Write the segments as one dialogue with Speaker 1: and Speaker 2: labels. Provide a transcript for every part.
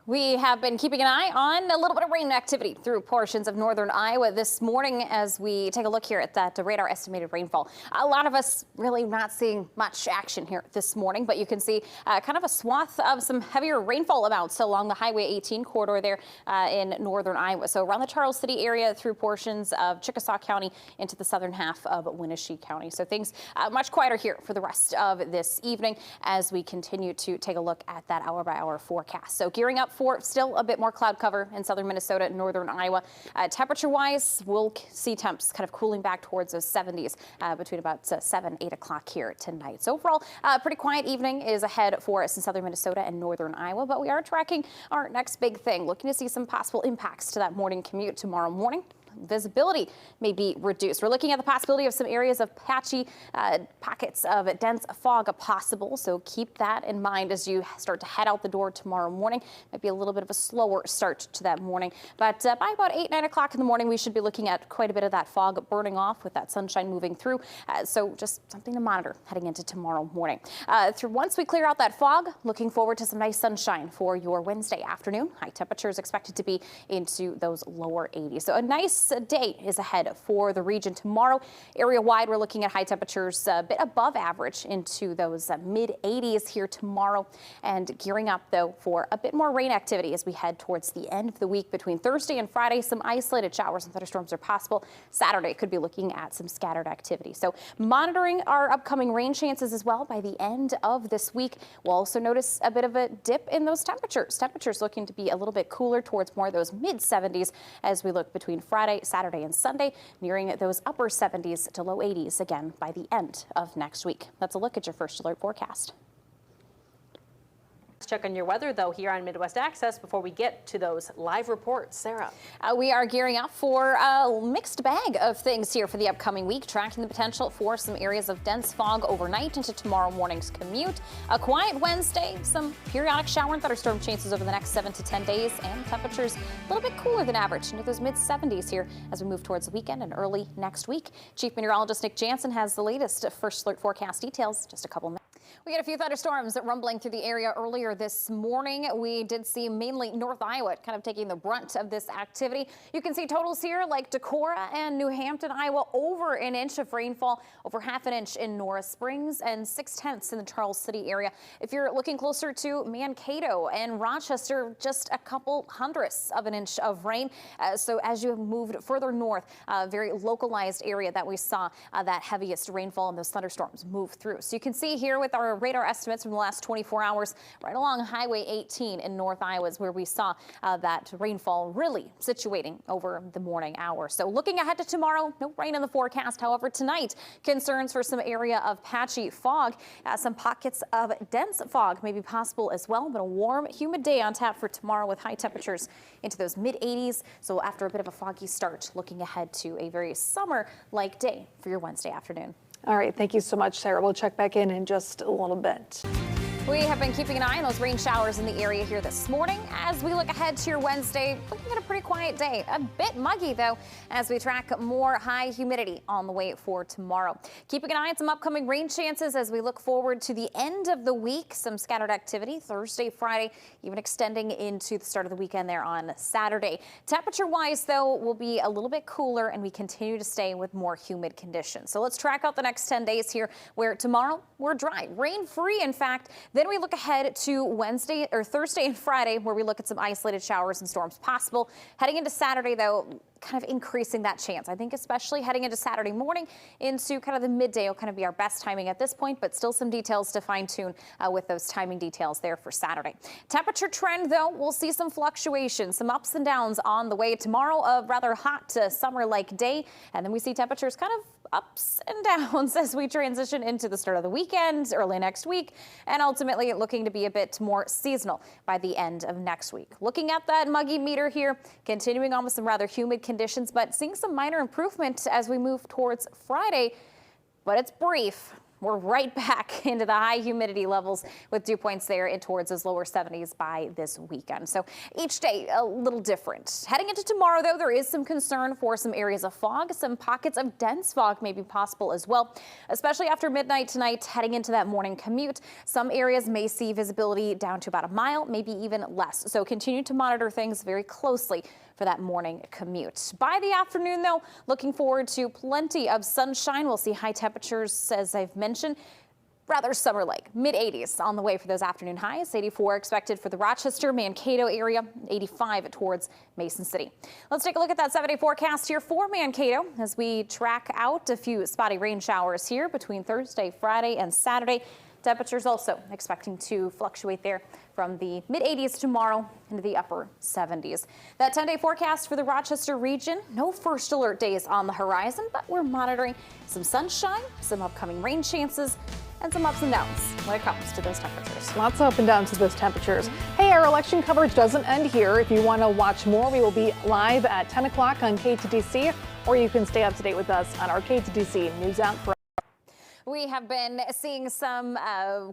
Speaker 1: We have been keeping an eye on a little bit of rain activity through portions of northern Iowa this morning as we take a look here at that radar estimated rainfall. A lot of us really not seeing much action here this morning, but you can see kind of a swath of some heavier rainfall amounts along the Highway 18 corridor there in northern Iowa. So around the Charles City area through portions of Chickasaw County into the southern half of Winnebago County. So things much quieter here for the rest of this evening as we continue to take a look at that hour by hour forecast. So gearing up for still a bit more cloud cover in southern Minnesota and northern Iowa. Temperature-wise, we'll see temps kind of cooling back towards those 70s between about 7, 8 o'clock here tonight. So overall, pretty quiet evening is ahead for us in southern Minnesota and northern Iowa, but we are tracking our next big thing, looking to see some possible impacts to that morning commute tomorrow morning. Visibility may be reduced. We're looking at the possibility of some areas of patchy pockets of dense fog possible. So keep that in mind as you start to head out the door tomorrow morning. Might be a little bit of a slower start to that morning. But by about 8, 9 o'clock in the morning, we should be looking at quite a bit of that fog burning off with that sunshine moving through. So just something to monitor heading into tomorrow morning. Once we clear out that fog, looking forward to some nice sunshine for your Wednesday afternoon. High temperatures expected to be into those lower 80s. So a nice day is ahead for the region tomorrow. Area wide, we're looking at high temperatures a bit above average into those mid 80s here tomorrow, and gearing up though for a bit more rain activity as we head towards the end of the week. Between Thursday and Friday, some isolated showers and thunderstorms are possible. Saturday could be looking at some scattered activity. So monitoring our upcoming rain chances as well by the end of this week. We'll also notice a bit of a dip in those temperatures. Temperatures looking to be a little bit cooler towards more of those mid 70s as we look between Friday, Saturday and Sunday, nearing those upper 70s to low 80s again by the end of next week. That's a look at your first alert forecast.
Speaker 2: Let's check on your weather, though, here on Midwest Access before we get to those live reports. Sarah.
Speaker 1: We are gearing up for a mixed bag of things here for the upcoming week, tracking the potential for some areas of dense fog overnight into tomorrow morning's commute. A quiet Wednesday, some periodic shower and thunderstorm chances over the next 7 to 10 days, and temperatures a little bit cooler than average into those mid 70s here as we move towards the weekend and early next week. Chief Meteorologist Nick Jansen has the latest first alert forecast details just a couple minutes. We get a few thunderstorms rumbling through the area earlier this morning. We did see mainly North Iowa kind of taking the brunt of this activity. You can see totals here like Decorah and New Hampton, Iowa, over an inch of rainfall, over half an inch in Norris Springs, and 6/10 in the Charles City area. If you're looking closer to Mankato and Rochester, just a couple hundredths of an inch of rain. So as you moved further north, a very localized area that we saw that heaviest rainfall and those thunderstorms move through. So you can see here with our radar estimates from the last 24 hours, right along Highway 18 in North Iowa is where we saw that rainfall really situating over the morning hours. So looking ahead to tomorrow, no rain in the forecast. However, tonight, concerns for some area of patchy fog. Some pockets of dense fog may be possible as well, but a warm, humid day on tap for tomorrow with high temperatures into those mid 80s. So after a bit of a foggy start, looking ahead to a very summer-like day for your Wednesday afternoon.
Speaker 3: All right, thank you so much, Sarah. We'll check back in just a little bit.
Speaker 1: We have been keeping an eye on those rain showers in the area here this morning as we look ahead to your Wednesday. Looking at a pretty quiet day, a bit muggy though, as we track more high humidity on the way for tomorrow. Keeping an eye on some upcoming rain chances as we look forward to the end of the week. Some scattered activity Thursday, Friday, even extending into the start of the weekend there on Saturday. Temperature wise though, will be a little bit cooler and we continue to stay with more humid conditions. So let's track out the next 10 days here where tomorrow we're dry, rain free in fact. Then we look ahead to Wednesday or Thursday and Friday where we look at some isolated showers and storms possible. Heading into Saturday, though, kind of increasing that chance. I think especially heading into Saturday morning into kind of the midday will kind of be our best timing at this point, but still some details to fine tune with those timing details there for Saturday. Temperature trend, though, we'll see some fluctuations, some ups and downs on the way tomorrow. A rather hot summer-like day, and then we see temperatures kind of ups and downs as we transition into the start of the weekend, early next week, and ultimately looking to be a bit more seasonal by the end of next week. Looking at that muggy meter here, continuing on with some rather humid conditions, but seeing some minor improvement as we move towards Friday, but it's brief. we're right back into the high humidity levels with dew points there in towards those lower 70s by this weekend. So each day a little different. Heading into tomorrow, though, there is some concern for some areas of fog. Some pockets of dense fog may be possible as well, especially after midnight tonight, heading into that morning commute. Some areas may see visibility down to about a mile, maybe even less. So continue to monitor things very closely for that morning commute. By the afternoon, though, looking forward to plenty of sunshine. We'll see high temperatures, as I've mentioned, rather summer-like, mid-80s on the way for those afternoon highs. 84 expected for the Rochester, Mankato area, 85 towards Mason City. Let's take a look at that 7-day forecast here for Mankato as we track out a few spotty rain showers here between Thursday, Friday, and Saturday. Temperatures also expecting to fluctuate there from the mid-80s tomorrow into the upper 70s. That 10-day forecast for the Rochester region, no first alert days on the horizon, but we're monitoring some sunshine, some upcoming rain chances, and some ups and downs when it comes to those temperatures.
Speaker 3: Lots of up and downs to those temperatures. Hey, our election coverage doesn't end here. If you want to watch more, we will be live at 10 o'clock on KTDC, or you can stay up to date with us on our KTDC News app.
Speaker 1: We have been seeing some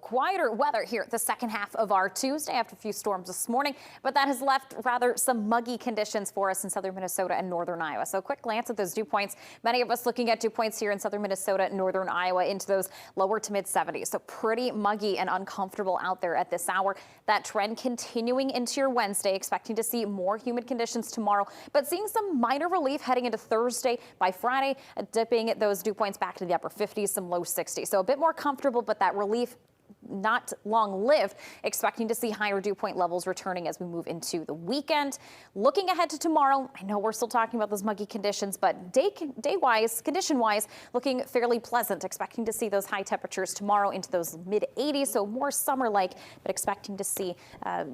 Speaker 1: quieter weather here the second half of our Tuesday after a few storms this morning, but that has left rather some muggy conditions for us in southern Minnesota and northern Iowa. So a quick glance at those dew points. Many of us looking at dew points here in southern Minnesota, northern Iowa into those lower to mid 70s. So pretty muggy and uncomfortable out there at this hour. That trend continuing into your Wednesday, expecting to see more humid conditions tomorrow, but seeing some minor relief heading into Thursday. By Friday, dipping those dew points back to the upper 50s, some low 60s. So a bit more comfortable, but that relief not long lived, expecting to see higher dew point levels returning as we move into the weekend. Looking ahead to tomorrow, I know we're still talking about those muggy conditions, but day-wise, condition-wise, looking fairly pleasant, expecting to see those high temperatures tomorrow into those mid-80s, so more summer-like, but expecting to see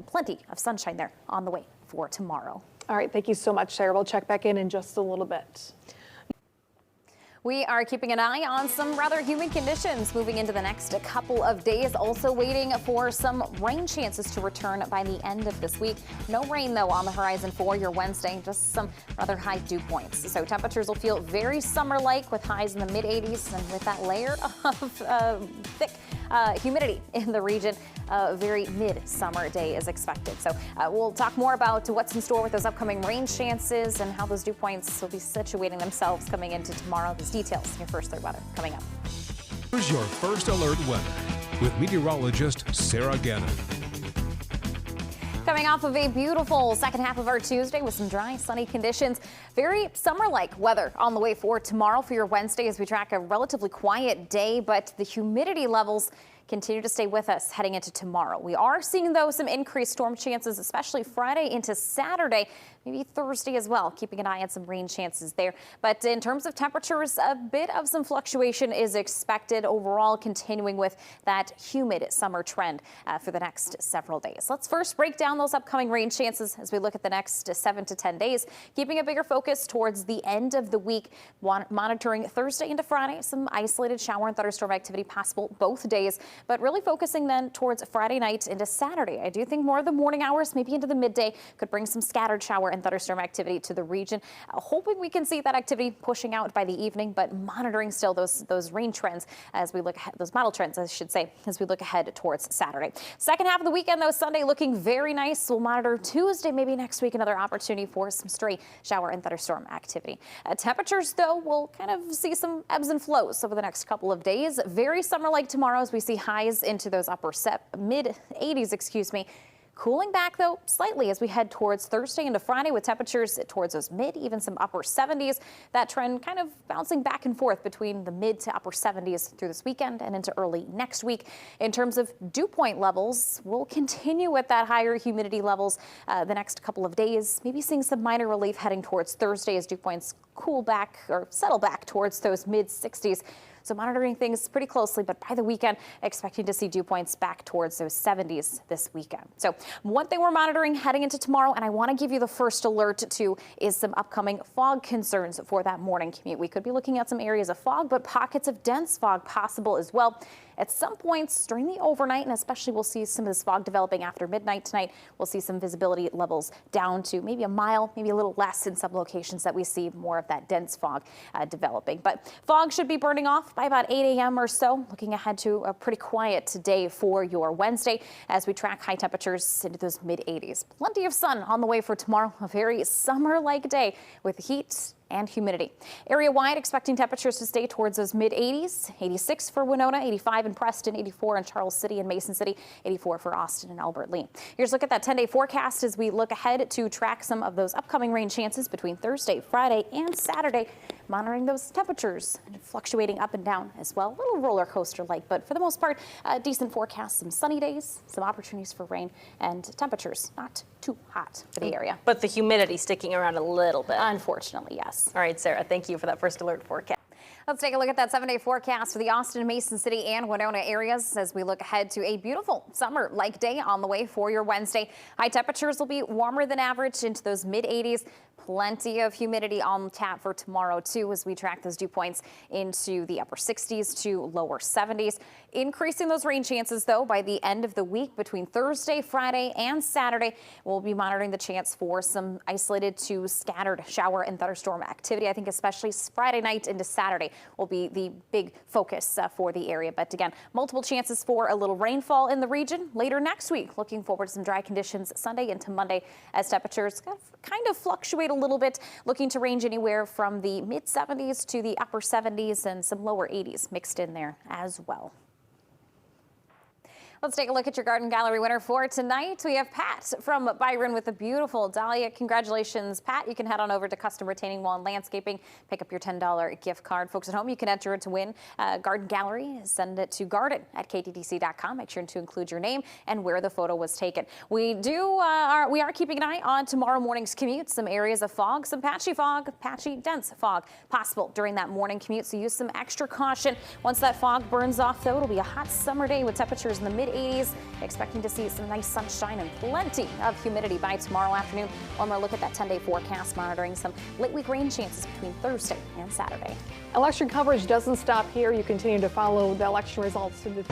Speaker 1: plenty of sunshine there on the way for tomorrow.
Speaker 3: All right, thank you so much, Sarah. We'll check back in just a little bit.
Speaker 1: We are keeping an eye on some rather humid conditions moving into the next couple of days. Also waiting for some rain chances to return by the end of this week. No rain, though, on the horizon for your Wednesday, just some rather high dew points. So temperatures will feel very summer-like with highs in the mid-80s, and with that layer of thick humidity in the region, a very mid-summer day is expected. So we'll talk more about what's in store with those upcoming rain chances and how those dew points will be situating themselves coming into tomorrow. These details in your first alert weather coming up.
Speaker 4: Here's your first alert weather with meteorologist Sarah Gannon.
Speaker 1: Coming off of a beautiful second half of our Tuesday with some dry, sunny conditions. Very summer-like weather on the way for tomorrow for your Wednesday as we track a relatively quiet day, but the humidity levels continue to stay with us heading into tomorrow. We are seeing, though, some increased storm chances, especially Friday into Saturday, maybe Thursday as well, keeping an eye on some rain chances there. But in terms of temperatures, a bit of some fluctuation is expected overall, continuing with that humid summer trend for the next several days. Let's first break down those upcoming rain chances as we look at the next 7 to 10 days, keeping a bigger focus towards the end of the week, monitoring Thursday into Friday, some isolated shower and thunderstorm activity possible both days, but really focusing then towards Friday night into Saturday. I do think more of the morning hours, maybe into the midday, could bring some scattered shower and thunderstorm activity to the region. Hoping we can see that activity pushing out by the evening, but monitoring still those rain trends as we look ahead, those model trends, I should say, as we look ahead towards Saturday. Second half of the weekend, though, Sunday looking very nice. We'll monitor Tuesday, maybe next week, another opportunity for some stray shower and thunderstorm activity. Temperatures, though, will kind of see some ebbs and flows over the next couple of days. Very summer-like tomorrow as we see highs into those upper mid 80s, excuse me. Cooling back, though, slightly as we head towards Thursday into Friday with temperatures towards those mid, even some upper 70s. That trend kind of bouncing back and forth between the mid to upper 70s through this weekend and into early next week. In terms of dew point levels, we'll continue with that higher humidity levels the next couple of days, maybe seeing some minor relief heading towards Thursday as dew points cool back or settle back towards those mid 60s. So monitoring things pretty closely, but by the weekend, expecting to see dew points back towards those 70s this weekend. So one thing we're monitoring heading into tomorrow, and I want to give you the first alert to, is some upcoming fog concerns for that morning commute. We could be looking at some areas of fog, but pockets of dense fog possible as well. at some points during the overnight, and especially we'll see some of this fog developing after midnight tonight. We'll see some visibility levels down to maybe a mile, maybe a little less in some locations that we see more of that dense fog developing. But fog should be burning off by about 8 a.m. or so. Looking ahead to a pretty quiet day for your Wednesday as we track high temperatures into those mid-80s. Plenty of sun on the way for tomorrow. A very summer-like day with heat and humidity. Area-wide, expecting temperatures to stay towards those mid-80s. 86 for Winona, 85 in Preston, 84 in Charles City and Mason City, 84 for Austin and Albert Lee. Here's a look at that 10-day forecast as we look ahead to track some of those upcoming rain chances between Thursday, Friday, and Saturday. Monitoring those temperatures and fluctuating up and down as well. A little roller coaster-like, but for the most part, a decent forecast. Some sunny days, some opportunities for rain, and temperatures not too hot for the area.
Speaker 2: But the humidity sticking around a little bit.
Speaker 1: Unfortunately, yes.
Speaker 2: All right, Sarah, thank you for that first alert forecast.
Speaker 1: Let's take a look at that 7-day forecast for the Austin, Mason City, and Winona areas as we look ahead to a beautiful summer-like day on the way for your Wednesday. High temperatures will be warmer than average into those mid-80s. Plenty of humidity on tap for tomorrow, too, as we track those dew points into the upper 60s to lower 70s. Increasing those rain chances, though, by the end of the week between Thursday, Friday, and Saturday. We'll be monitoring the chance for some isolated to scattered shower and thunderstorm activity. I think especially Friday night into Saturday will be the big focus for the area. But again, multiple chances for a little rainfall in the region later next week. Looking forward to some dry conditions Sunday into Monday as temperatures kind of fluctuate a little bit, looking to range anywhere from the mid 70s to the upper 70s and some lower 80s mixed in there as well. Let's take a look at your garden gallery winner for tonight. We have Pat from Byron with a beautiful dahlia. Congratulations, Pat. You can head on over to Custom Retaining Wall and Landscaping, pick up your $10 gift card. Folks at home, you can enter to win garden gallery. Send it to garden@ktdc.com. Make sure to include your name and where the photo was taken. We are keeping an eye on tomorrow morning's commute. Some areas of fog, some patchy dense fog possible during that morning commute. So use some extra caution. Once that fog burns off, though, it'll be a hot summer day with temperatures in the mid-80s. Expecting to see some nice sunshine and plenty of humidity by tomorrow afternoon. One more look at that 10-day forecast, monitoring some late week rain chances between Thursday and Saturday.
Speaker 3: Election coverage doesn't stop here. You continue to follow the election results to the